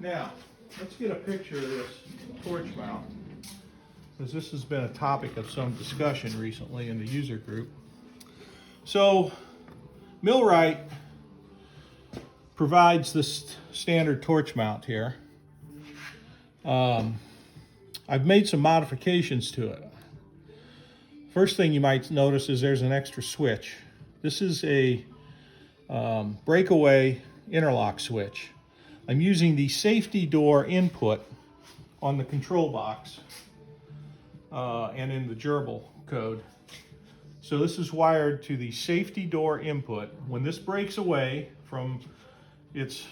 Now, let's get a picture of this torch mount, because this has been a topic of some discussion recently in the user group. So, MillRight provides this standard torch mount here. I've made some modifications to it. First thing you might notice is there's an extra switch. This is a Breakaway interlock switch. I'm using the SafetyDoor input on the control box and in the GRBL code. So this is wired to the SafetyDoor input. When this breaks away from its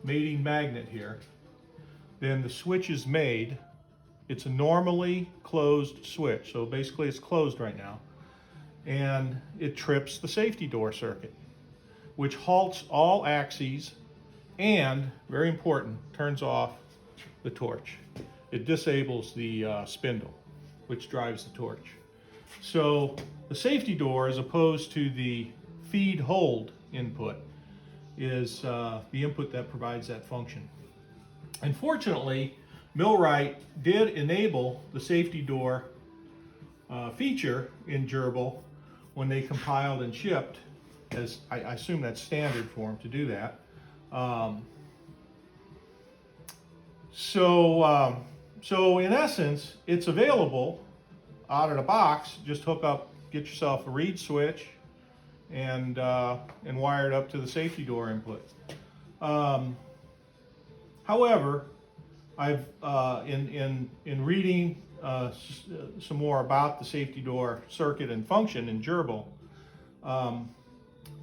mating magnet here, then the switch is made. It's a normally closed switch, so basically it's closed right now, and it trips the SafetyDoor circuit, which halts all axes and, very important, turns off the torch. It disables the spindle, which drives the torch. So the SafetyDoor, as opposed to the feed hold input, is the input that provides that function. Unfortunately, MillRight did enable the SafetyDoor feature in GRBL when they compiled and shipped, as I assume that's standard for them to do that. So in essence, it's available out of the box. Just hook up, get yourself a reed switch, and wire it up to the SafetyDoor input. However, I've in reading some more about the SafetyDoor circuit and function in GRBL,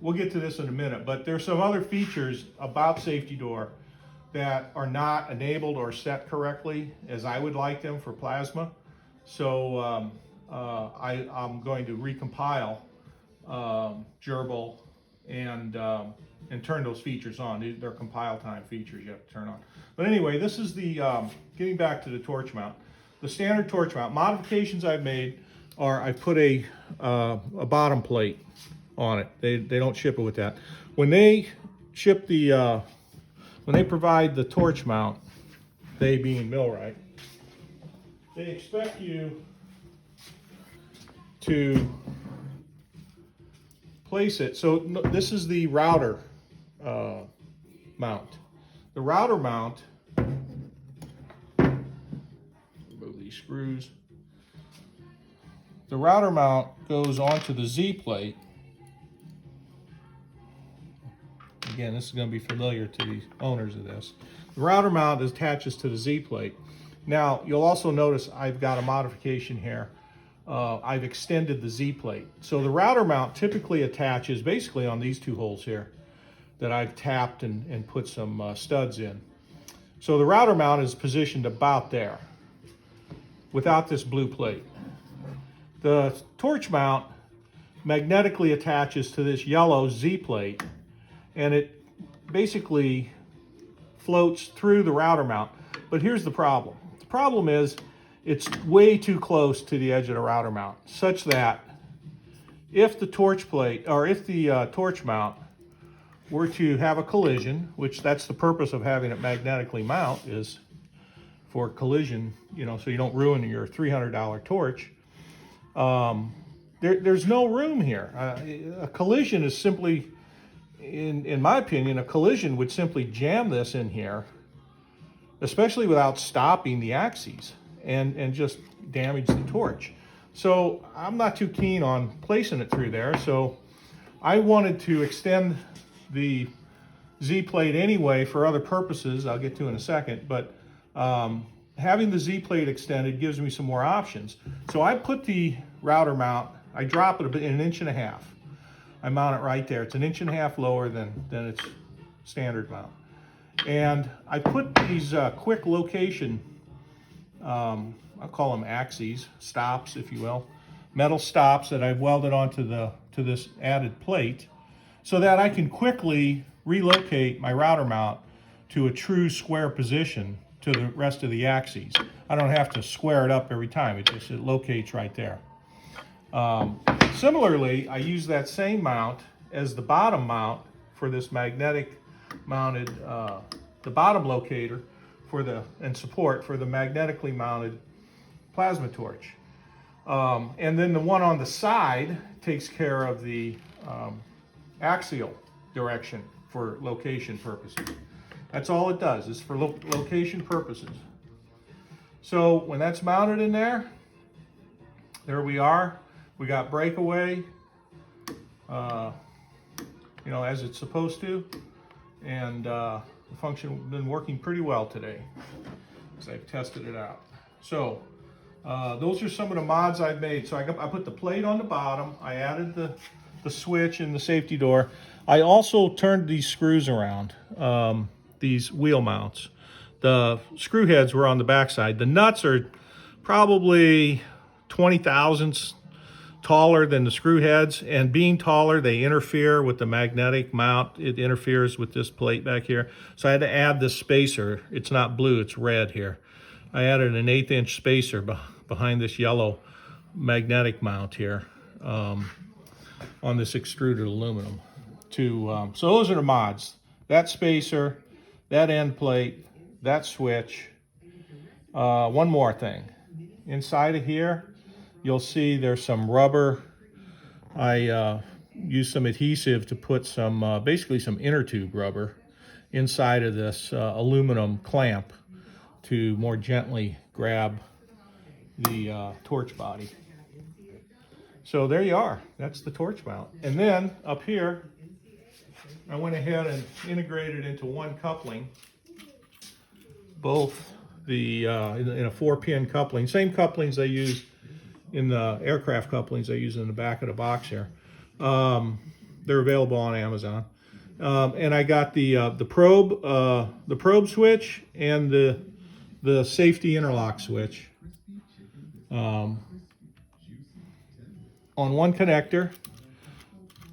we'll get to this in a minute, but there's some other features about SafetyDoor that are not enabled or set correctly as I would like them for plasma. So I'm going to recompile GRBL and turn those features on. They're compile time features you have to turn on. But anyway, this is the, getting back to the torch mount. The standard torch mount. Modifications I've made are I put a bottom plate on it. They don't ship it with that. When they ship the, when they provide the torch mount, they being MillRight, they expect you to place it. So this is the router mount. The router mount, remove these screws. The router mount goes onto the Z plate. Again, this is going to be familiar to the owners of this. The router mount attaches to the Z plate. Now, you'll also notice I've got a modification here. I've extended the Z plate. So the router mount typically attaches basically on these two holes here that I've tapped and put some studs in. So the router mount is positioned about there without this blue plate. The torch mount magnetically attaches to this yellow Z plate, and it basically floats through the router mount. But here's the problem. The problem is it's way too close to the edge of the router mount, such that if the torch plate, or if the torch mount were to have a collision, which that's the purpose of having it magnetically mount, is for collision, you know, so you don't ruin your $300 torch. There's no room here. A collision is simply, in my opinion, a collision would simply jam this in here, especially without stopping the axes, and just damage the torch. So I'm not too keen on placing it through there. So I wanted to extend the Z plate anyway for other purposes I'll get to in a second, but having the Z plate extended gives me some more options. So I put the router mount, I drop it in 1.5 inches. I mount it right there. It's 1.5 inches lower than its standard mount. And I put these quick location, I'll call them axes, stops if you will, metal stops that I've welded onto to this added plate, so that I can quickly relocate my router mount to a true square position to the rest of the axes. I don't have to square it up every time. It locates right there. Similarly, I use that same mount as the bottom mount for this magnetic mounted, the bottom locator for and support for the magnetically mounted plasma torch. And then the one on the side takes care of the axial direction for location purposes. That's all it does, is for location purposes. So when that's mounted in there we are. We got Breakaway, you know, as it's supposed to, and the function has been working pretty well today as I've tested it out. So those are some of the mods I've made. So I put the plate on the bottom. I added the switch and the safety door. I also turned these screws around, these wheel mounts. The screw heads were on the back side. The nuts are probably 20 thousandths taller than the screw heads, and being taller, they interfere with the magnetic mount. It interferes with this plate back here. So I had to add this spacer. It's not blue, it's red here. I added an 1/8 inch spacer behind this yellow magnetic mount here on this extruded aluminum. So those are the mods. That spacer, that end plate, that switch. One more thing. Inside of here, you'll see there's some rubber. I used some adhesive to put some, basically some inner tube rubber inside of this aluminum clamp to more gently grab the torch body. So there you are. That's the torch mount. And then up here, I went ahead and integrated into one coupling, both the in a 4-pin coupling, same couplings they use in the aircraft couplings they use in the back of the box here. They're available on Amazon. And I got the probe switch and the safety interlock switch on one connector,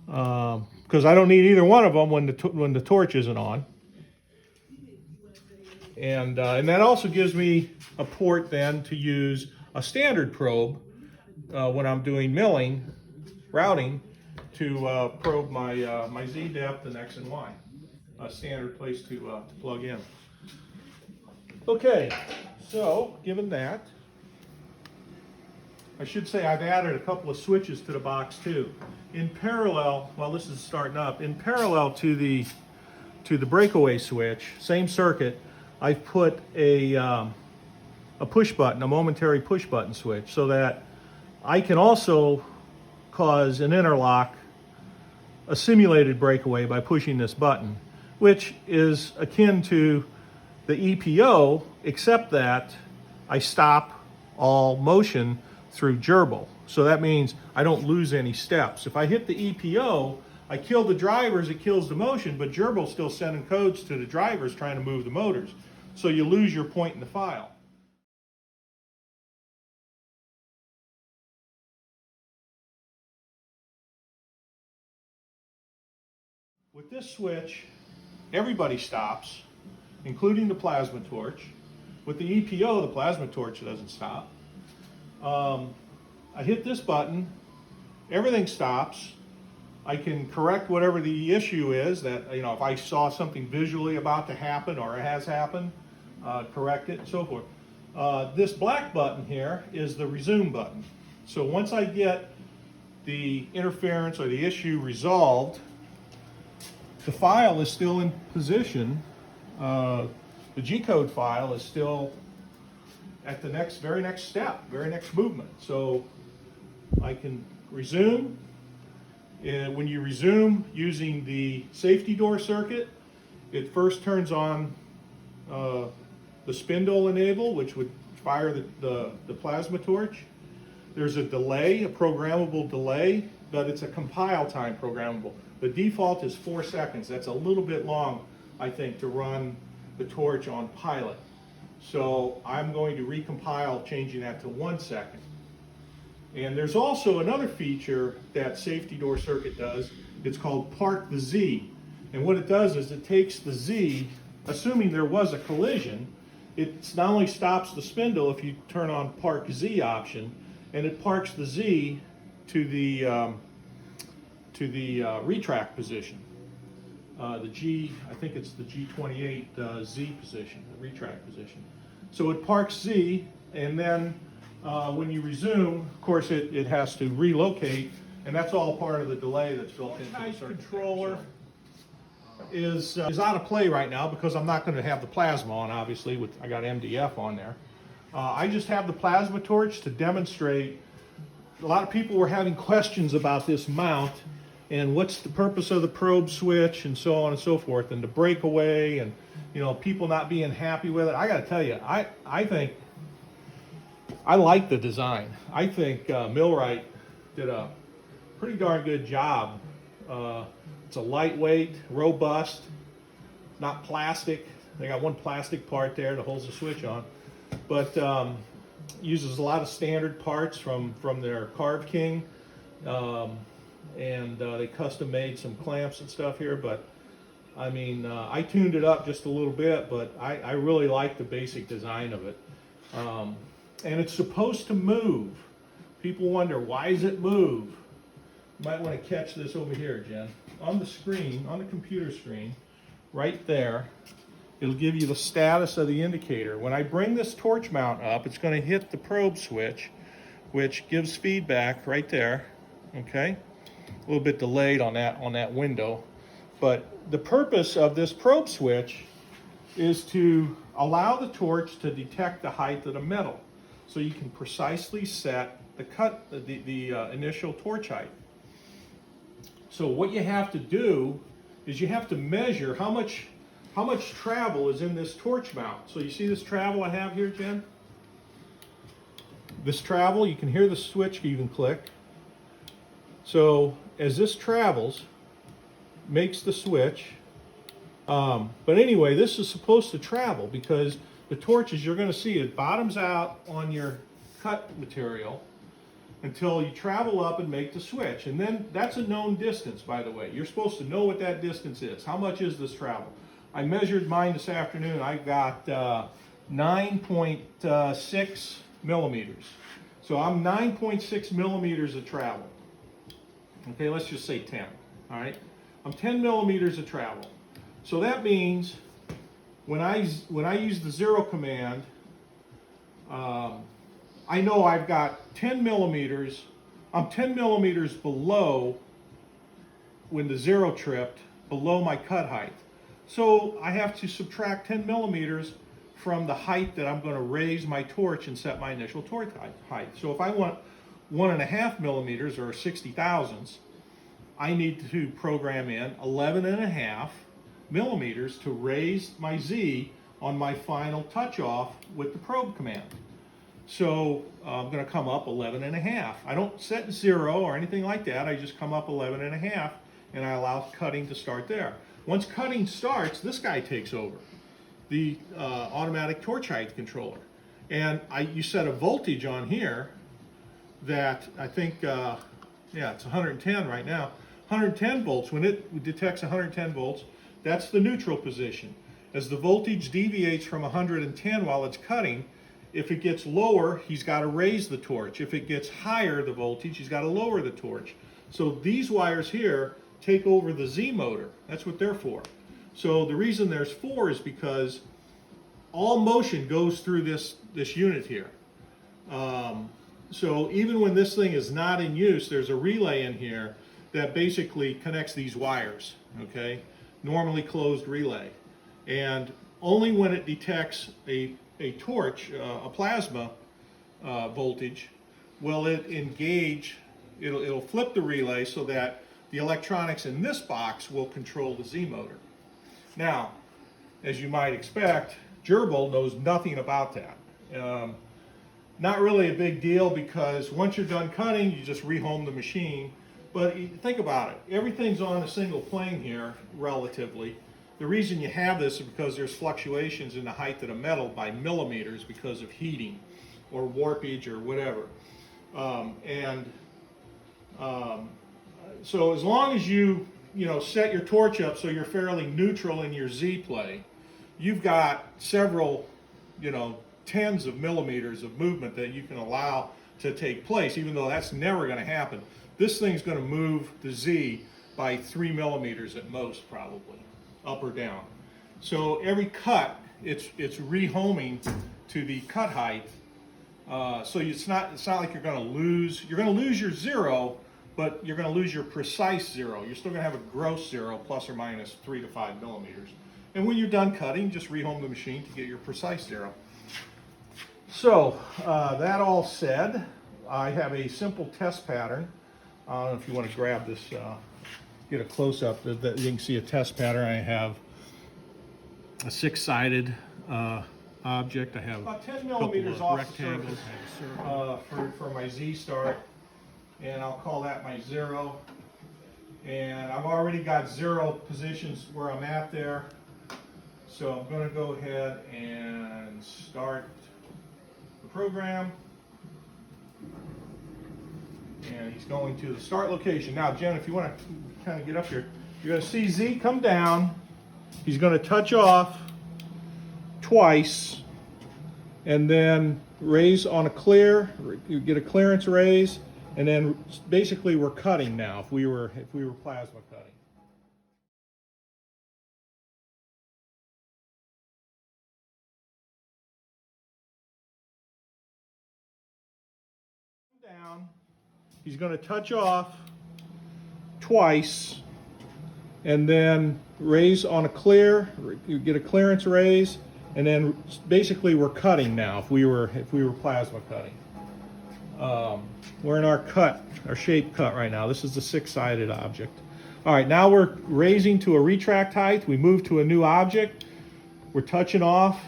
because I don't need either one of them when the torch isn't on. And that also gives me a port then to use a standard probe when I'm doing milling, routing, to probe my Z depth and X and Y. A standard place to plug in. Okay, so given that, I should say I've added a couple of switches to the box too. In parallel, while this is starting up, in parallel to the breakaway switch, same circuit, I've put a push button, a momentary push button switch, so that I can also cause an interlock, a simulated breakaway, by pushing this button, which is akin to the EPO, except that I stop all motion through GRBL. So that means I don't lose any steps. If I hit the EPO, I kill the drivers, it kills the motion, but GRBL's still sending codes to the drivers trying to move the motors. So you lose your point in the file. With this switch, everybody stops, including the plasma torch. With the EPO, the plasma torch doesn't stop. I hit this button, everything stops. I can correct whatever the issue is, that, you know, if I saw something visually about to happen or it has happened, correct it and so forth. This black button here is the resume button. So once I get the interference or the issue resolved, the file is still in position. The G-code file is still at the very next step, very next movement. So I can resume. And when you resume using the safety door circuit, it first turns on the spindle enable, which would fire the plasma torch. There's a delay, a programmable delay, but it's a compile time programmable. The default is 4 seconds. That's a little bit long, I think, to run the torch on pilot. So I'm going to recompile, changing that to 1 second. And there's also another feature that safety door circuit does. It's called Park the Z. And what it does is it takes the Z, assuming there was a collision, it not only stops the spindle if you turn on Park Z option, and it parks the Z to the retract position. I think it's the G28 Z position, the retract position. So it parks Z, and then when you resume, of course, it has to relocate, and that's all part of the delay that's built into the circuit controller. Is out of play right now because I'm not going to have the plasma on, obviously. I got MDF on there. I just have the plasma torch to demonstrate. A lot of people were having questions about this mount and what's the purpose of the probe switch and so on and so forth, and the breakaway, and people not being happy with it. I got to tell you, I think I like the design. I think MillRight did a pretty darn good job. It's a lightweight, robust, not plastic. They got one plastic part there that holds the switch on, but uses a lot of standard parts from their Carve King, and they custom made some clamps and stuff here. But I mean, I tuned it up just a little bit, but I really like the basic design of it. And it's supposed to move. People wonder, why does it move? You might want to catch this over here, Jen. On the screen, on the computer screen, right there, it'll give you the status of the indicator. When I bring this torch mount up, it's going to hit the probe switch, which gives feedback right there, okay? A little bit delayed on that window. But the purpose of this probe switch is to allow the torch to detect the height of the metal, so you can precisely set the initial torch height. So what you have to do is you have to measure how much travel is in this torch mount. So you see this travel I have here, Jen? This travel, you can hear the switch even click. So as this travels, makes the switch. But anyway, this is supposed to travel because the torches, you're going to see it bottoms out on your cut material until you travel up and make the switch. And then that's a known distance, by the way. You're supposed to know what that distance is. How much is this travel? I measured mine this afternoon. I got 9.6 millimeters. So I'm 9.6 millimeters of travel. Okay, let's just say 10, all right? I'm 10 millimeters of travel. So that means when I use the zero command, I know I've got 10 millimeters. I'm 10 millimeters below, when the zero tripped, below my cut height. So I have to subtract 10 millimeters from the height that I'm going to raise my torch and set my initial torch height. So if I want 1.5 millimeters, or 60 thousandths, I need to program in 11.5 millimeters to raise my Z on my final touch off with the probe command. So I'm going to come up 11.5. I don't set 0 or anything like that. I just come up 11.5, and I allow cutting to start there. Once cutting starts, this guy takes over, the automatic torch height controller. And you set a voltage on here that I think, yeah, it's 110 right now. 110 volts. When it detects 110 volts, that's the neutral position. As the voltage deviates from 110 while it's cutting, if it gets lower, he's got to raise the torch. If it gets higher, the voltage, he's got to lower the torch. So these wires here take over the Z motor. That's what they're for. So the reason there's 4 is because all motion goes through this unit here. So even when this thing is not in use, there's a relay in here that basically connects these wires, okay? Normally closed relay. And only when it detects a torch, a plasma voltage, will it engage, it'll flip the relay so that the electronics in this box will control the Z motor. Now, as you might expect, GRBL knows nothing about that. Not really a big deal, because once you're done cutting, you just rehome the machine. But think about it. Everything's on a single plane here, relatively. The reason you have this is because there's fluctuations in the height of the metal by millimeters because of heating or warpage or whatever. So as long as you set your torch up so you're fairly neutral in your Z play, you've got several, tens of millimeters of movement that you can allow to take place, even though that's never going to happen. This thing's going to move the Z by 3 millimeters at most, probably. up or down. So every cut, it's rehoming to the cut height. So it's not like you're going to lose. You're going to lose your zero, but you're going to lose your precise zero. You're still going to have a gross zero, plus or minus 3 to 5 millimeters. And when you're done cutting, just rehome the machine to get your precise zero. So that all said, I have a simple test pattern. I don't know if you want to grab this, get a close-up. You can see a test pattern. I have a 6-sided object. I have about 10 millimeters off rectangles for my Z start, and I'll call that my 0. And I've already got 0 positions where I'm at there, so I'm going to go ahead and start the program. And he's going to the start location. Now, Jen, if you want to kind of get up here, you're going to see Z come down. He's going to touch off twice, and then raise on a clear. You get a clearance raise, and then basically we're cutting now. If we were plasma cutting. Down. He's going to touch off twice, and then raise on a clear. You get a clearance raise, and then basically we're cutting now. If we were plasma cutting, we're in our shape cut right now. This is the 6-sided object. All right, now we're raising to a retract height. We move to a new object. We're touching off.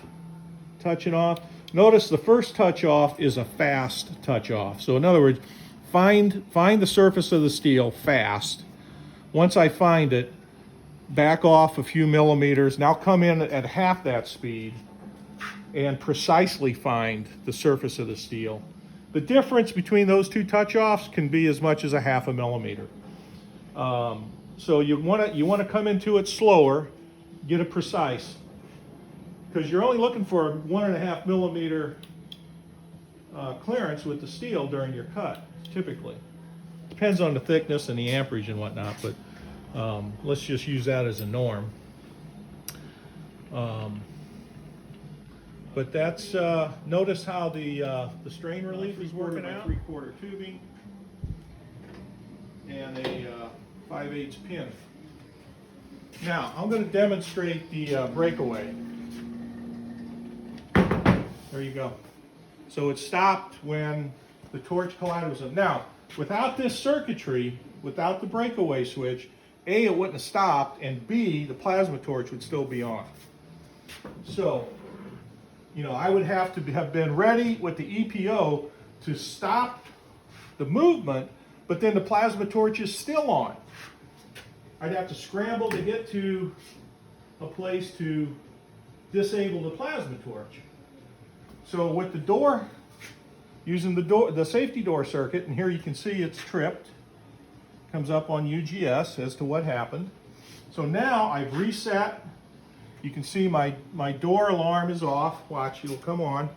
Notice the first touch off is a fast touch off. So in other words, find the surface of the steel fast. Once I find it, back off a few millimeters. Now come in at half that speed and precisely find the surface of the steel. The difference between those two touch-offs can be as much as a half a millimeter. So you want to come into it slower, get it precise, because you're only looking for a 1.5 millimeter clearance with the steel during your cut, typically. Depends on the thickness and the amperage and whatnot, but let's just use that as a norm. But that's, notice how the strain relief is working out. 3/4 tubing and a 5/8 pin. Now, I'm going to demonstrate the breakaway. There you go. So it stopped when the torch collider was up. Now, without this circuitry, without the breakaway switch, A, it wouldn't have stopped, and B, the plasma torch would still be on. So, I would have to have been ready with the EPO to stop the movement, but then the plasma torch is still on. I'd have to scramble to get to a place to disable the plasma torch. So with the door, using the safety door circuit, and here you can see it's tripped, comes up on UGS as to what happened. So now I've reset. You can see my door alarm is off. Watch, it'll come on.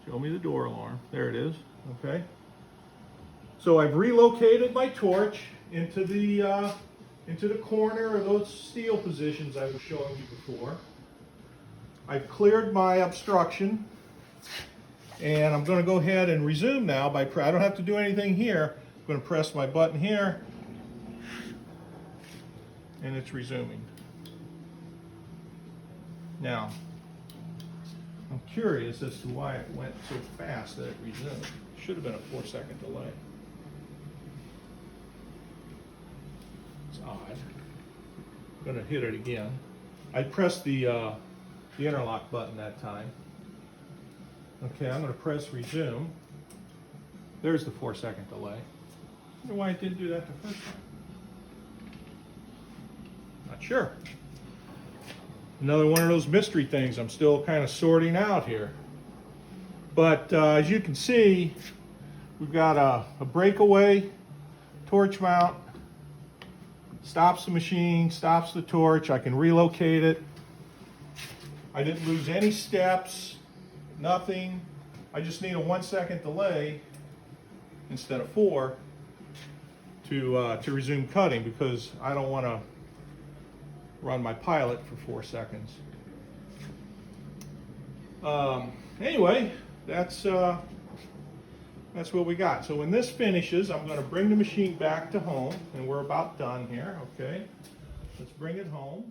Show me the door alarm. There it is. Okay. So I've relocated my torch into the corner of those steel positions I was showing you before. I've cleared my obstruction, and I'm going to go ahead and resume now I don't have to do anything here. I'm going to press my button here, and it's resuming. Now, I'm curious as to why it went so fast that it resumed. Should have been a 4-second delay. It's odd. I'm going to hit it again. I pressed the interlock button that time. Okay, I'm going to press resume. There's the 4-second delay. I wonder why it didn't do that the first time. Not sure. Another one of those mystery things I'm still kind of sorting out here. But as you can see, we've got a breakaway torch mount. Stops the machine, stops the torch. I can relocate it. I didn't lose any steps, nothing. I just need a 1-second delay instead of 4 to resume cutting, because I don't want to run my pilot for 4 seconds. Anyway, that's what we got. So when this finishes, I'm going to bring the machine back to home, and we're about done here. Okay, let's bring it home.